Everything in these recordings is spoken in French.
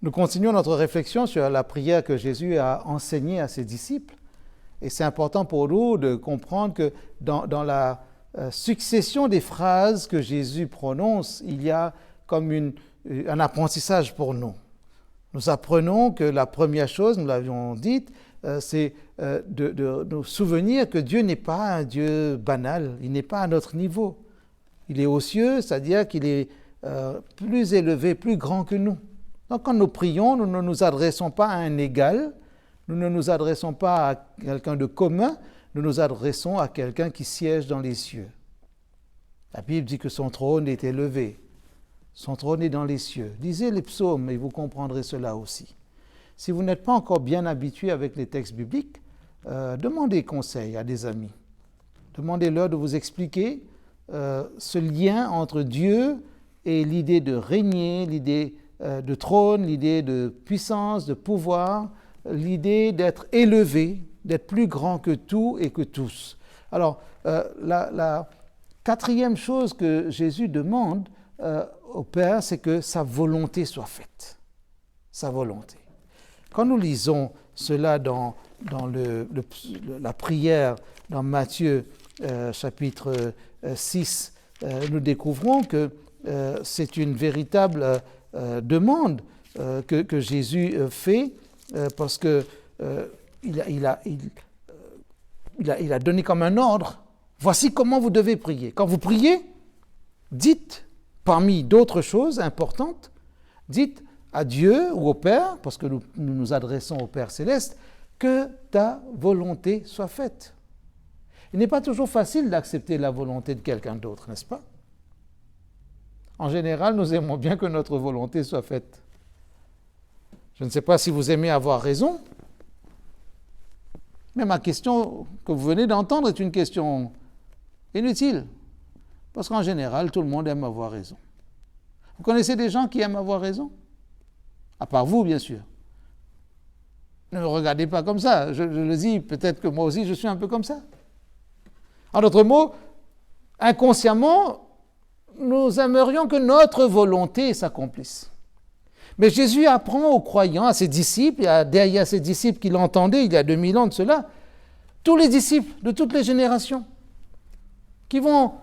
Nous continuons notre réflexion sur la prière que Jésus a enseignée à ses disciples. Et c'est important pour nous de comprendre que dans la succession des phrases que Jésus prononce, il y a comme un apprentissage pour nous. Nous apprenons que la première chose, nous l'avions dit, c'est de nous souvenir que Dieu n'est pas un Dieu banal, il n'est pas à notre niveau. Il est aux cieux, c'est-à-dire qu'il est plus élevé, plus grand que nous. Donc quand nous prions, nous ne nous adressons pas à un égal, nous ne nous adressons pas à quelqu'un de commun, nous nous adressons à quelqu'un qui siège dans les cieux. La Bible dit que son trône est élevé, son trône est dans les cieux. Lisez les psaumes et vous comprendrez cela aussi. Si vous n'êtes pas encore bien habitué avec les textes bibliques, demandez conseil à des amis. Demandez-leur de vous expliquer ce lien entre Dieu et l'idée de régner, l'idée de trône, l'idée de puissance, de pouvoir, l'idée d'être élevé, d'être plus grand que tout et que tous. Alors, la quatrième chose que Jésus demande au Père, c'est que sa volonté soit faite. Sa volonté. Quand nous lisons cela dans la prière dans Matthieu chapitre 6, nous découvrons que c'est une véritable demande que Jésus fait parce que il a donné comme un ordre. Voici comment vous devez prier. Quand vous priez, dites, parmi d'autres choses importantes, dites à Dieu ou au Père, parce que nous nous adressons au Père céleste, que ta volonté soit faite. Il n'est pas toujours facile d'accepter la volonté de quelqu'un d'autre, n'est-ce pas? En général, nous aimons bien que notre volonté soit faite. Je ne sais pas si vous aimez avoir raison, mais ma question que vous venez d'entendre est une question inutile, parce qu'en général, tout le monde aime avoir raison. Vous connaissez des gens qui aiment avoir raison? À part vous, bien sûr. Ne me regardez pas comme ça. Je le dis, peut-être que moi aussi, je suis un peu comme ça. En d'autres mots, inconsciemment, nous aimerions que notre volonté s'accomplisse. Mais Jésus apprend aux croyants, à ses disciples, et derrière ses disciples qui l'entendaient il y a 2000 ans de cela, tous les disciples de toutes les générations, qui vont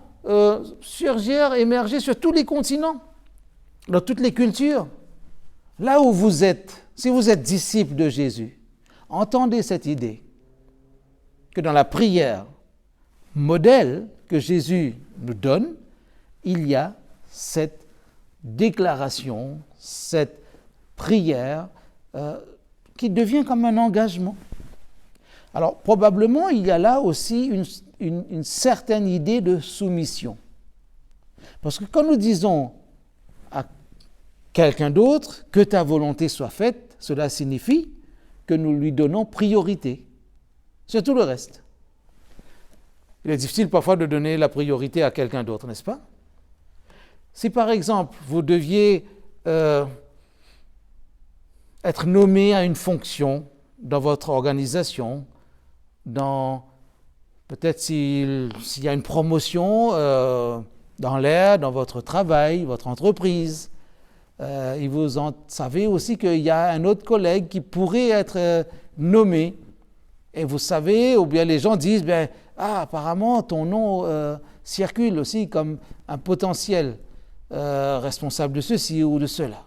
surgir, émerger sur tous les continents, dans toutes les cultures. Là où vous êtes, si vous êtes disciple de Jésus, entendez cette idée que dans la prière modèle que Jésus nous donne, il y a cette déclaration, cette prière qui devient comme un engagement. Alors probablement il y a là aussi une certaine idée de soumission. Parce que quand nous disons à quelqu'un d'autre que ta volonté soit faite, cela signifie que nous lui donnons priorité sur tout le reste. Il est difficile parfois de donner la priorité à quelqu'un d'autre, n'est-ce pas? Si par exemple vous deviez être nommé à une fonction dans votre organisation, peut-être s'il y a une promotion dans l'air, dans votre travail, votre entreprise, et vous savez aussi qu'il y a un autre collègue qui pourrait être nommé, et vous savez, ou bien les gens disent, apparemment ton nom circule aussi comme un potentiel responsable de ceci ou de cela.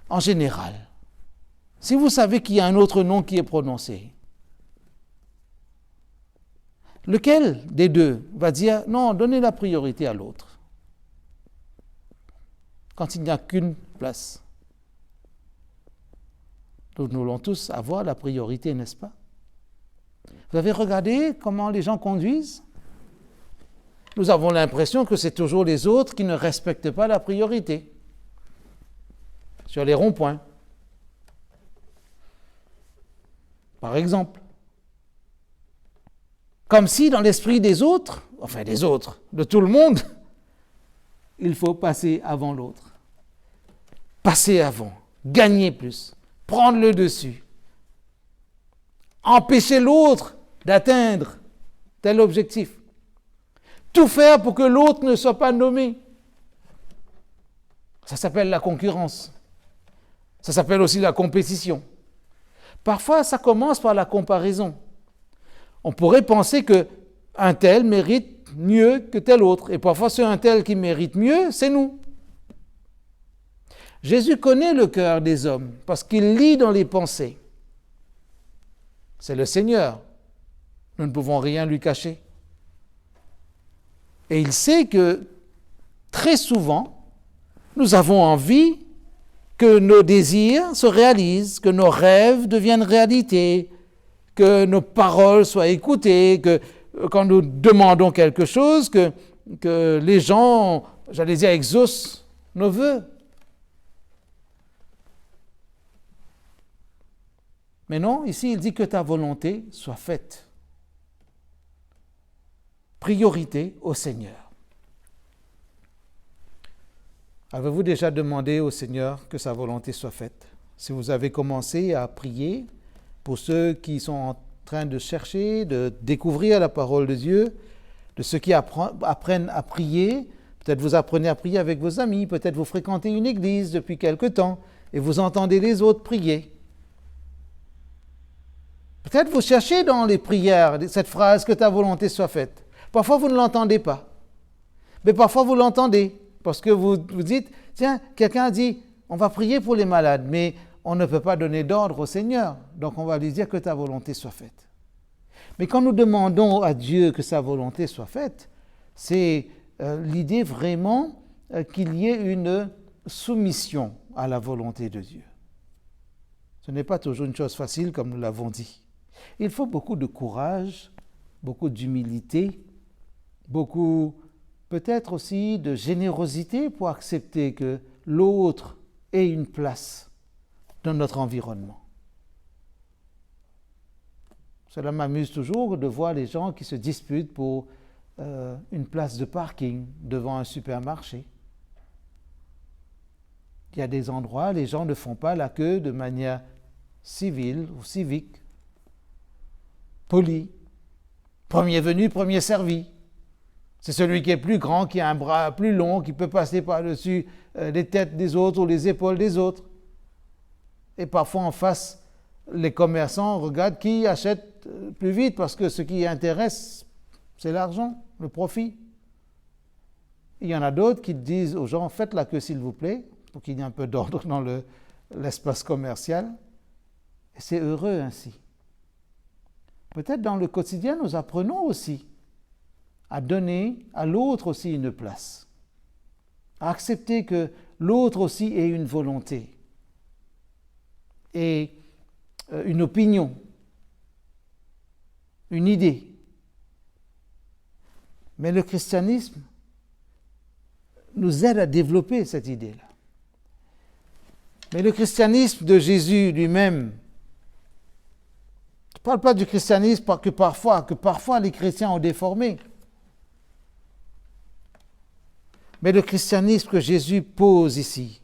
En général, si vous savez qu'il y a un autre nom qui est prononcé, lequel des deux va dire non, donnez la priorité à l'autre quand il n'y a qu'une place? Nous voulons tous avoir la priorité, n'est-ce pas? Vous avez regardé comment les gens conduisent? Nous avons l'impression que c'est toujours les autres qui ne respectent pas la priorité. Sur les ronds-points, par exemple. Comme si dans l'esprit des autres, de tout le monde, il faut passer avant l'autre. Passer avant, gagner plus, prendre le dessus, empêcher l'autre d'atteindre tel objectif. Tout faire pour que l'autre ne soit pas nommé. Ça s'appelle la concurrence. Ça s'appelle aussi la compétition. Parfois, ça commence par la comparaison. On pourrait penser qu'un tel mérite mieux que tel autre. Et parfois, c'est un tel qui mérite mieux, c'est nous. Jésus connaît le cœur des hommes parce qu'il lit dans les pensées. C'est le Seigneur. Nous ne pouvons rien lui cacher. Et il sait que très souvent, nous avons envie que nos désirs se réalisent, que nos rêves deviennent réalité, que nos paroles soient écoutées, que quand nous demandons quelque chose, que les gens, j'allais dire, exaucent nos vœux. Mais non, ici, il dit que ta volonté soit faite. Priorité au Seigneur. Avez-vous déjà demandé au Seigneur que sa volonté soit faite? Si vous avez commencé à prier, pour ceux qui sont en train de chercher, de découvrir la parole de Dieu, de ceux qui apprennent à prier, peut-être vous apprenez à prier avec vos amis, peut-être vous fréquentez une église depuis quelque temps et vous entendez les autres prier. Peut-être vous cherchez dans les prières cette phrase « que ta volonté soit faite ». Parfois vous ne l'entendez pas, mais parfois vous l'entendez. Parce que vous dites, tiens, quelqu'un a dit, on va prier pour les malades, mais on ne peut pas donner d'ordre au Seigneur. Donc on va lui dire que ta volonté soit faite. Mais quand nous demandons à Dieu que sa volonté soit faite, c'est l'idée vraiment qu'il y ait une soumission à la volonté de Dieu. Ce n'est pas toujours une chose facile, comme nous l'avons dit. Il faut beaucoup de courage, beaucoup d'humilité, beaucoup peut-être aussi de générosité pour accepter que l'autre ait une place dans notre environnement. Cela m'amuse toujours de voir les gens qui se disputent pour une place de parking devant un supermarché. Il y a des endroits, les gens ne font pas la queue de manière civile ou civique, polie. Premier venu, premier servi. C'est celui qui est plus grand, qui a un bras plus long, qui peut passer par-dessus les têtes des autres ou les épaules des autres. Et parfois en face, les commerçants regardent qui achète plus vite parce que ce qui intéresse, c'est l'argent, le profit. Il y en a d'autres qui disent aux gens, faites la queue s'il vous plaît, pour qu'il y ait un peu d'ordre dans l'espace commercial. Et c'est heureux ainsi. Peut-être dans le quotidien, nous apprenons aussi à donner à l'autre aussi une place, à accepter que l'autre aussi ait une volonté et une opinion, une idée. Mais le christianisme nous aide à développer cette idée-là. Mais le christianisme de Jésus lui-même, je ne parle pas du christianisme que parfois les chrétiens ont déformé. Mais le christianisme que Jésus pose ici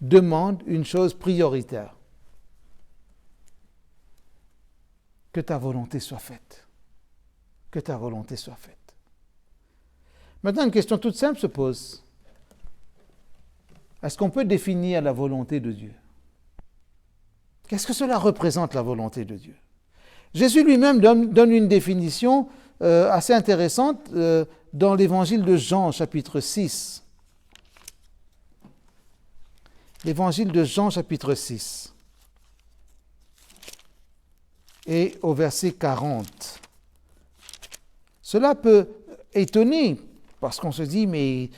demande une chose prioritaire. Que ta volonté soit faite. Que ta volonté soit faite. Maintenant, une question toute simple se pose. Est-ce qu'on peut définir la volonté de Dieu? Qu'est-ce que cela représente, la volonté de Dieu? Jésus lui-même donne une définition assez intéressante dans l'évangile de Jean, chapitre 6. L'évangile de Jean, chapitre 6. Et au verset 40. Cela peut étonner, parce qu'on se dit, mais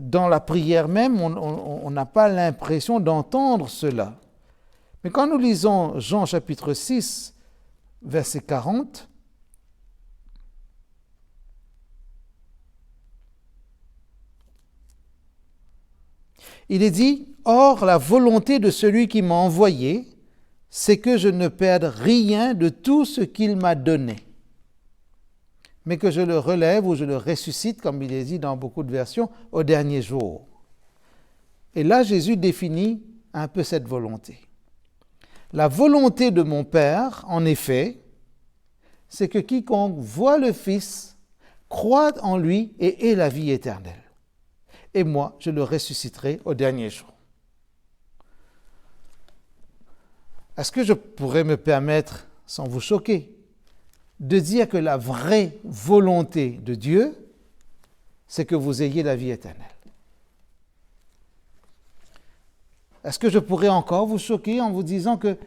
dans la prière même, on n'a pas l'impression d'entendre cela. Mais quand nous lisons Jean, chapitre 6, verset 40, il est dit, « Or, la volonté de celui qui m'a envoyé, c'est que je ne perde rien de tout ce qu'il m'a donné, mais que je le relève ou je le ressuscite, comme il est dit dans beaucoup de versions, au dernier jour. » Et là, Jésus définit un peu cette volonté. La volonté de mon Père, en effet, c'est que quiconque voit le Fils croit en lui et ait la vie éternelle. Et moi, je le ressusciterai au dernier jour. Est-ce que je pourrais me permettre, sans vous choquer, de dire que la vraie volonté de Dieu, c'est que vous ayez la vie éternelle? Est-ce que je pourrais encore vous choquer en vous disant que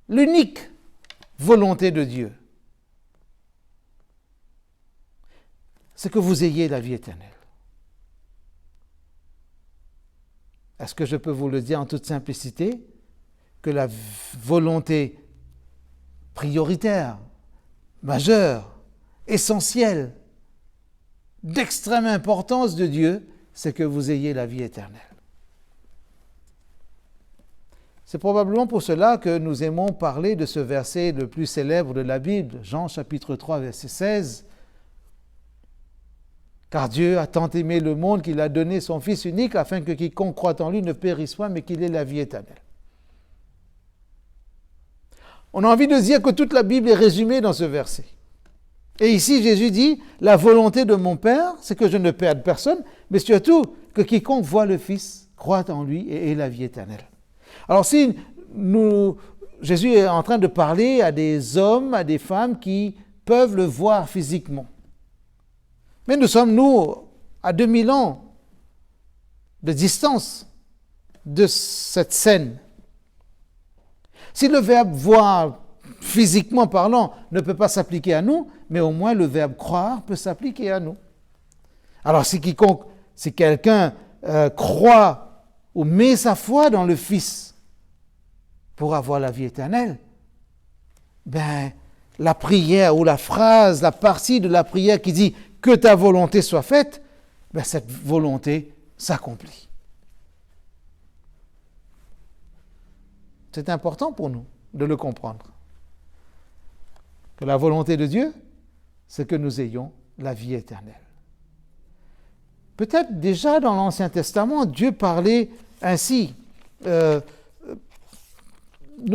l'unique volonté de Dieu, c'est que vous ayez la vie éternelle? Est-ce que je peux vous le dire en toute simplicité, que la volonté prioritaire, majeure, essentielle, d'extrême importance de Dieu, c'est que vous ayez la vie éternelle? C'est probablement pour cela que nous aimons parler de ce verset le plus célèbre de la Bible, Jean chapitre 3, verset 16. Car Dieu a tant aimé le monde qu'il a donné son Fils unique afin que quiconque croit en lui ne périsse point, mais qu'il ait la vie éternelle. On a envie de dire que toute la Bible est résumée dans ce verset. Et ici, Jésus dit, la volonté de mon Père, c'est que je ne perde personne, mais surtout que quiconque voit le Fils croit en lui et ait la vie éternelle. Alors si Jésus est en train de parler à des hommes, à des femmes qui peuvent le voir physiquement. Mais nous sommes, à 2000 ans de distance de cette scène. Si le verbe « voir », physiquement parlant, ne peut pas s'appliquer à nous, mais au moins le verbe « croire » peut s'appliquer à nous. Alors si quelqu'un croit ou met sa foi dans le Fils pour avoir la vie éternelle, la prière ou la phrase, la partie de la prière qui dit « que ta volonté soit faite », cette volonté s'accomplit. C'est important pour nous de le comprendre. Que la volonté de Dieu, c'est que nous ayons la vie éternelle. Peut-être déjà dans l'Ancien Testament, Dieu parlait ainsi. Nous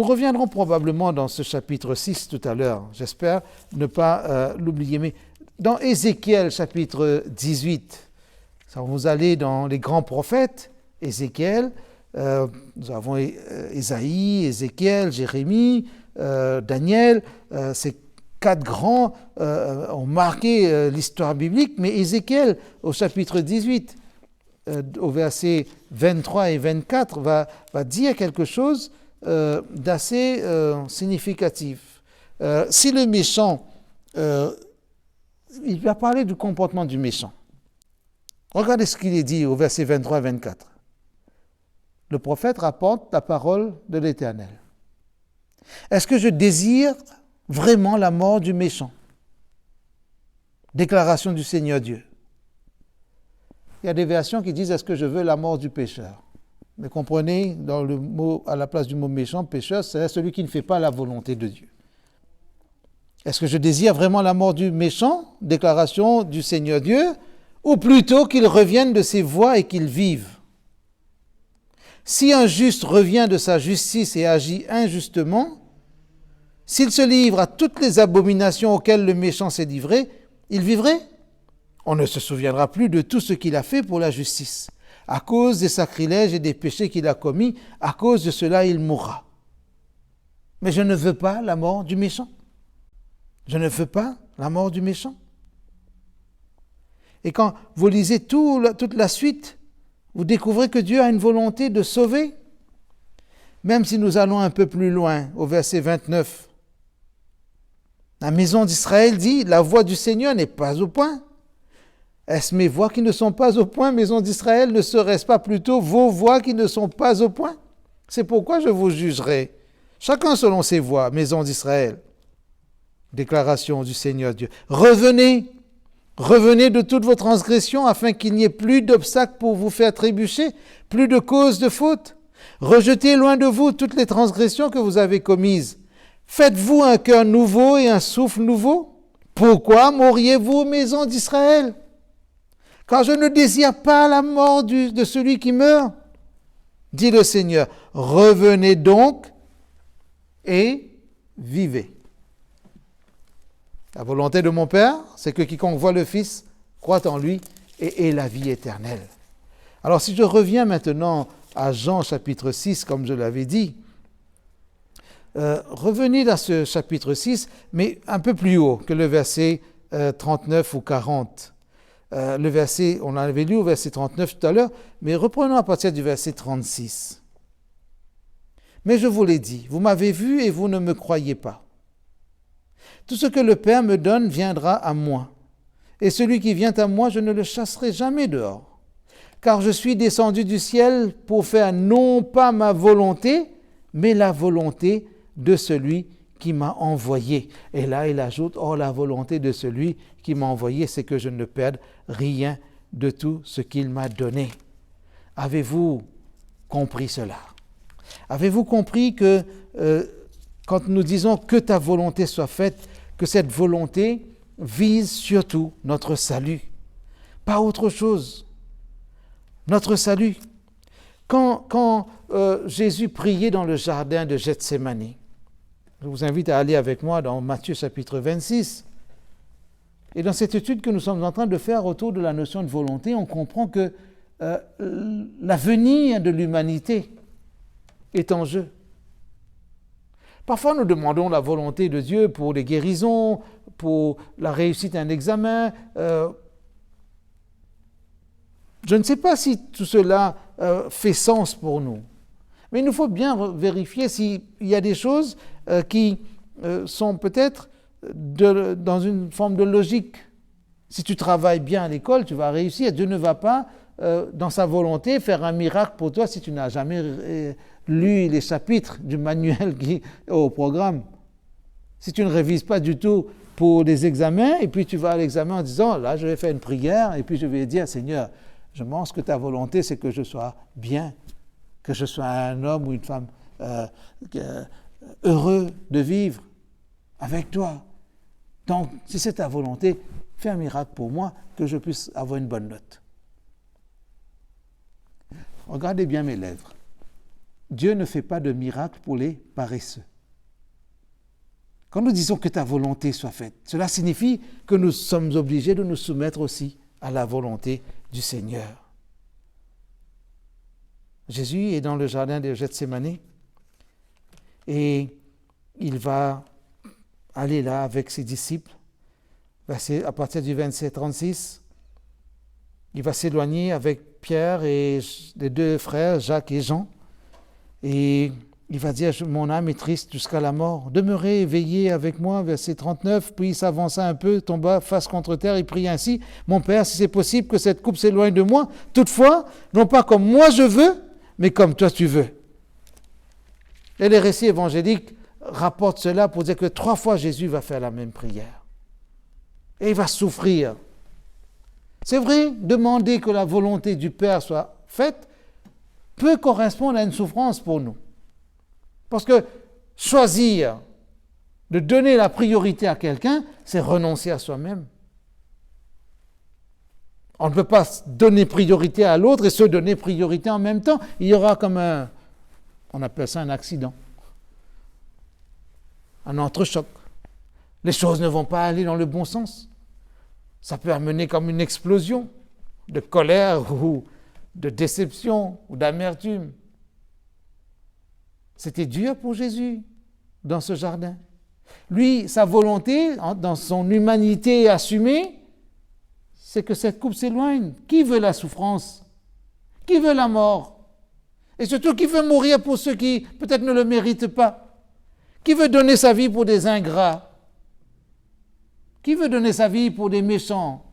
reviendrons probablement dans ce chapitre 6 tout à l'heure. J'espère ne pas l'oublier. Mais dans Ézéchiel chapitre 18, vous allez dans les grands prophètes, Ézéchiel, nous avons Ésaïe, Ézéchiel, Jérémie, Daniel. Ces 4 grands ont marqué l'histoire biblique, mais Ézéchiel, au chapitre 18, au verset 23 et 24, va dire quelque chose d'assez significatif. Si le méchant, il va parler du comportement du méchant. Regardez ce qu'il est dit au verset 23 et 24. Le prophète rapporte la parole de l'Éternel. Est-ce que je désire vraiment la mort du méchant? Déclaration du Seigneur Dieu. Il y a des versions qui disent, est-ce que je veux la mort du pécheur? Mais comprenez, dans le mot, à la place du mot méchant, pécheur, c'est celui qui ne fait pas la volonté de Dieu. Est-ce que je désire vraiment la mort du méchant? Déclaration du Seigneur Dieu. Ou plutôt qu'il revienne de ses voies et qu'il vive. Si un juste revient de sa justice et agit injustement, s'il se livre à toutes les abominations auxquelles le méchant s'est livré, il vivrait? On ne se souviendra plus de tout ce qu'il a fait pour la justice. À cause des sacrilèges et des péchés qu'il a commis, à cause de cela, il mourra. Mais je ne veux pas la mort du méchant. Je ne veux pas la mort du méchant. Et quand vous lisez toute la suite, vous découvrez que Dieu a une volonté de sauver. Même si nous allons un peu plus loin, au verset 29. La maison d'Israël dit, la voix du Seigneur n'est pas au point. Est-ce mes voix qui ne sont pas au point, maison d'Israël? Ne serait-ce pas plutôt vos voix qui ne sont pas au point? C'est pourquoi je vous jugerai, chacun selon ses voies, maison d'Israël. Déclaration du Seigneur Dieu. Revenez de toutes vos transgressions afin qu'il n'y ait plus d'obstacles pour vous faire trébucher, plus de cause de faute. Rejetez loin de vous toutes les transgressions que vous avez commises. Faites-vous un cœur nouveau et un souffle nouveau. Pourquoi mourriez-vous, maison d'Israël? Car je ne désire pas la mort de celui qui meurt, dit le Seigneur. Revenez donc et vivez. La volonté de mon Père, c'est que quiconque voit le Fils croit en lui et ait la vie éternelle. Alors si je reviens maintenant à Jean chapitre 6, comme je l'avais dit, revenez dans ce chapitre 6, mais un peu plus haut que le verset 39 ou 40. Le verset, on l'avait lu au verset 39 tout à l'heure, mais reprenons à partir du verset 36. Mais je vous l'ai dit, vous m'avez vu et vous ne me croyez pas. Tout ce que le Père me donne viendra à moi, et celui qui vient à moi, je ne le chasserai jamais dehors. Car je suis descendu du ciel pour faire non pas ma volonté, mais la volonté de celui qui m'a envoyé. Et là, il ajoute, la volonté de celui qui m'a envoyé, c'est que je ne perde rien de tout ce qu'il m'a donné. Avez-vous compris cela? Avez-vous compris que quand nous disons que ta volonté soit faite, que cette volonté vise surtout notre salut, pas autre chose. Notre salut. Quand Jésus priait dans le jardin de Gethsémani, je vous invite à aller avec moi dans Matthieu chapitre 26. Et dans cette étude que nous sommes en train de faire autour de la notion de volonté, on comprend que l'avenir de l'humanité est en jeu. Parfois, nous demandons la volonté de Dieu pour des guérisons, pour la réussite d'un examen. Je ne sais pas si tout cela fait sens pour nous. Mais il nous faut bien vérifier s'il y a des choses qui sont peut-être dans une forme de logique. Si tu travailles bien à l'école, tu vas réussir. Dieu ne va pas, dans sa volonté, faire un miracle pour toi si tu n'as jamais lu les chapitres du manuel qui est au programme. Si tu ne révises pas du tout pour des examens, et puis tu vas à l'examen en disant, là, je vais faire une prière, et puis je vais dire, Seigneur, je pense que ta volonté, c'est que je sois bien, que je sois un homme ou une femme heureux de vivre avec toi. Donc, si c'est ta volonté, fais un miracle pour moi, que je puisse avoir une bonne note. Regardez bien mes lèvres. Dieu ne fait pas de miracle pour les paresseux. Quand nous disons que ta volonté soit faite, cela signifie que nous sommes obligés de nous soumettre aussi à la volonté du Seigneur. Jésus est dans le jardin de Gethsémani et il va aller là avec ses disciples. À partir du verset 36, il va s'éloigner avec Pierre et les deux frères, Jacques et Jean, et il va dire, mon âme est triste jusqu'à la mort. Demeurez éveillés avec moi, verset 39. Puis il s'avança un peu, tomba face contre terre et prie ainsi, mon Père, si c'est possible que cette coupe s'éloigne de moi, toutefois, non pas comme moi je veux, mais comme toi tu veux. Et les récits évangéliques rapportent cela pour dire que 3 fois Jésus va faire la même prière. Et il va souffrir. C'est vrai, demander que la volonté du Père soit faite peut correspondre à une souffrance pour nous. Parce que choisir de donner la priorité à quelqu'un, c'est renoncer à soi-même. On ne peut pas donner priorité à l'autre et se donner priorité en même temps. Il y aura comme on appelle ça un accident, un entrechoc. Les choses ne vont pas aller dans le bon sens. Ça peut amener comme une explosion de colère ou de déception ou d'amertume. C'était dur pour Jésus dans ce jardin. Lui, sa volonté, dans son humanité assumée, c'est que cette coupe s'éloigne. Qui veut la souffrance? Qui veut la mort? Et surtout, qui veut mourir pour ceux qui peut-être ne le méritent pas? Qui veut donner sa vie pour des ingrats? Qui veut donner sa vie pour des méchants?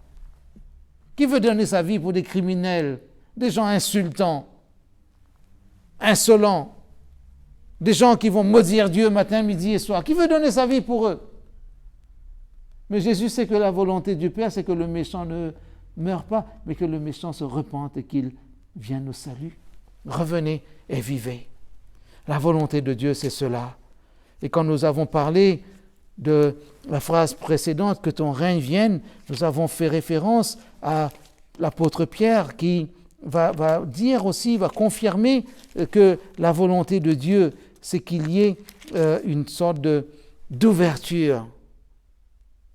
Qui veut donner sa vie pour des criminels, des gens insultants, insolents? Des gens qui vont maudire Dieu matin, midi et soir. Qui veut donner sa vie pour eux? Mais Jésus sait que la volonté du Père, c'est que le méchant ne meure pas, mais que le méchant se repente et qu'il vienne au salut. Revenez et vivez. La volonté de Dieu, c'est cela. Et quand nous avons parlé de la phrase précédente, que ton règne vienne, nous avons fait référence à l'apôtre Pierre qui va dire aussi, va confirmer que la volonté de Dieu, c'est qu'il y ait une sorte d'ouverture,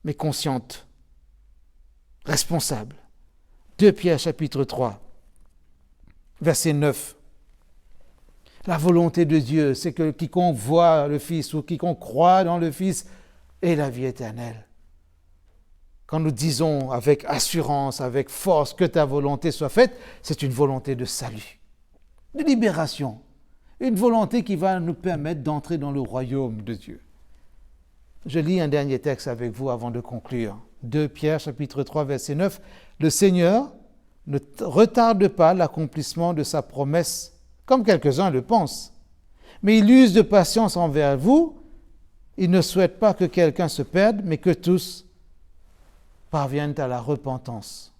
mais consciente, responsable. 2 Pierre chapitre 3, verset 9. La volonté de Dieu, c'est que quiconque voit le Fils ou quiconque croit dans le Fils ait la vie éternelle. Quand nous disons avec assurance, avec force que ta volonté soit faite, c'est une volonté de salut, de libération, une volonté qui va nous permettre d'entrer dans le royaume de Dieu. Je lis un dernier texte avec vous avant de conclure. 2 Pierre, chapitre 3, verset 9. « Le Seigneur ne retarde pas l'accomplissement de sa promesse, comme quelques-uns le pensent, mais il use de patience envers vous. Il ne souhaite pas que quelqu'un se perde, mais que tous parviennent à la repentance. »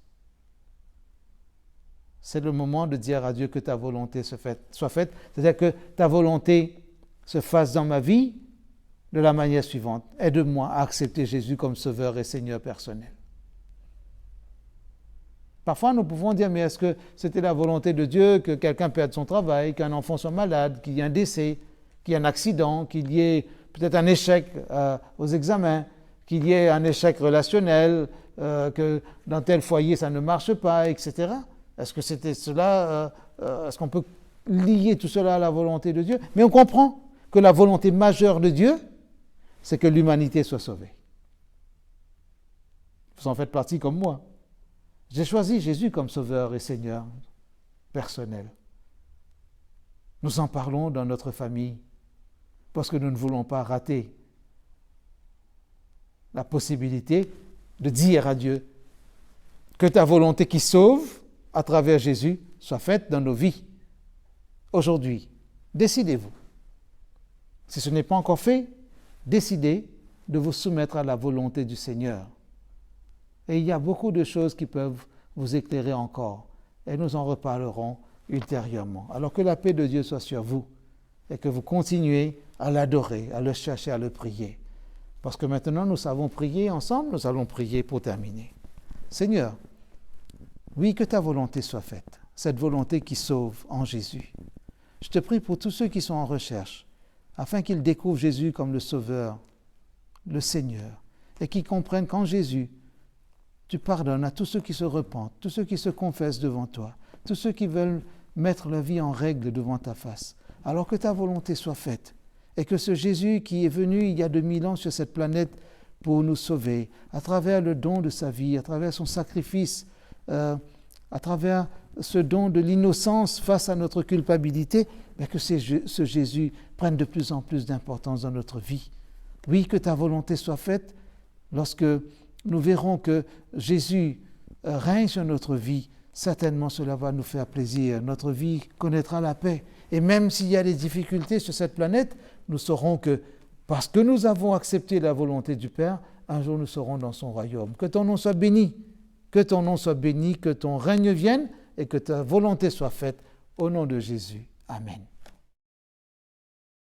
C'est le moment de dire à Dieu que ta volonté soit faite, c'est-à-dire que ta volonté se fasse dans ma vie de la manière suivante. Aide-moi à accepter Jésus comme Sauveur et Seigneur personnel. Parfois, nous pouvons dire, mais est-ce que c'était la volonté de Dieu que quelqu'un perde son travail, qu'un enfant soit malade, qu'il y ait un décès, qu'il y ait un accident, qu'il y ait peut-être un échec aux examens, qu'il y ait un échec relationnel, que dans tel foyer ça ne marche pas, etc. Est-ce que c'était cela, est-ce qu'on peut lier tout cela à la volonté de Dieu? Mais on comprend que la volonté majeure de Dieu, c'est que l'humanité soit sauvée. Vous en faites partie comme moi. J'ai choisi Jésus comme Sauveur et Seigneur personnel. Nous en parlons dans notre famille parce que nous ne voulons pas rater la possibilité de dire à Dieu que ta volonté qui sauve à travers Jésus soit faite dans nos vies. Aujourd'hui, décidez-vous. Si ce n'est pas encore fait, décidez de vous soumettre à la volonté du Seigneur. Et il y a beaucoup de choses qui peuvent vous éclairer encore. Et nous en reparlerons ultérieurement. Alors que la paix de Dieu soit sur vous et que vous continuez à l'adorer, à le chercher, à le prier. Parce que maintenant nous savons prier ensemble, nous allons prier pour terminer. Seigneur, oui, que ta volonté soit faite, cette volonté qui sauve en Jésus. Je te prie pour tous ceux qui sont en recherche, afin qu'ils découvrent Jésus comme le Sauveur, le Seigneur, et qu'ils comprennent qu'en Jésus, tu pardonnes à tous ceux qui se repentent, tous ceux qui se confessent devant toi, tous ceux qui veulent mettre leur vie en règle devant ta face. Alors que ta volonté soit faite, et que ce Jésus qui est venu il y a 2000 ans sur cette planète pour nous sauver, à travers le don de sa vie, à travers son sacrifice, à travers ce don de l'innocence face à notre culpabilité, mais que ce Jésus prenne de plus en plus d'importance dans notre vie. Oui, que ta volonté soit faite lorsque nous verrons que Jésus règne sur notre vie. Certainement, cela va nous faire plaisir. Notre vie connaîtra la paix. Et même s'il y a des difficultés sur cette planète, nous saurons que parce que nous avons accepté la volonté du Père, un jour nous serons dans son royaume. Que ton nom soit béni, que ton nom soit béni, que ton règne vienne et que ta volonté soit faite au nom de Jésus. Amen.